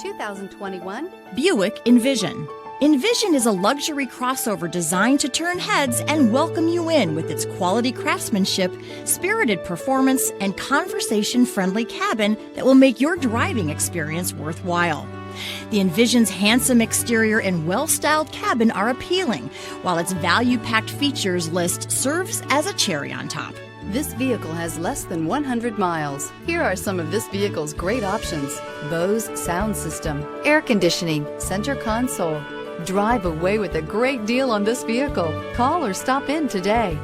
2021 Buick Envision. Envision is a luxury crossover designed to turn heads and welcome you in with its quality craftsmanship, spirited performance, and conversation-friendly cabin that will make your driving experience worthwhile. The Envision's handsome exterior and well-styled cabin are appealing, while its value-packed features list serves as a cherry on top. This vehicle has less than 100 miles. Here are some of this vehicle's great options: Bose sound system, air conditioning, center console. Drive away with a great deal on this vehicle. Call or stop in today.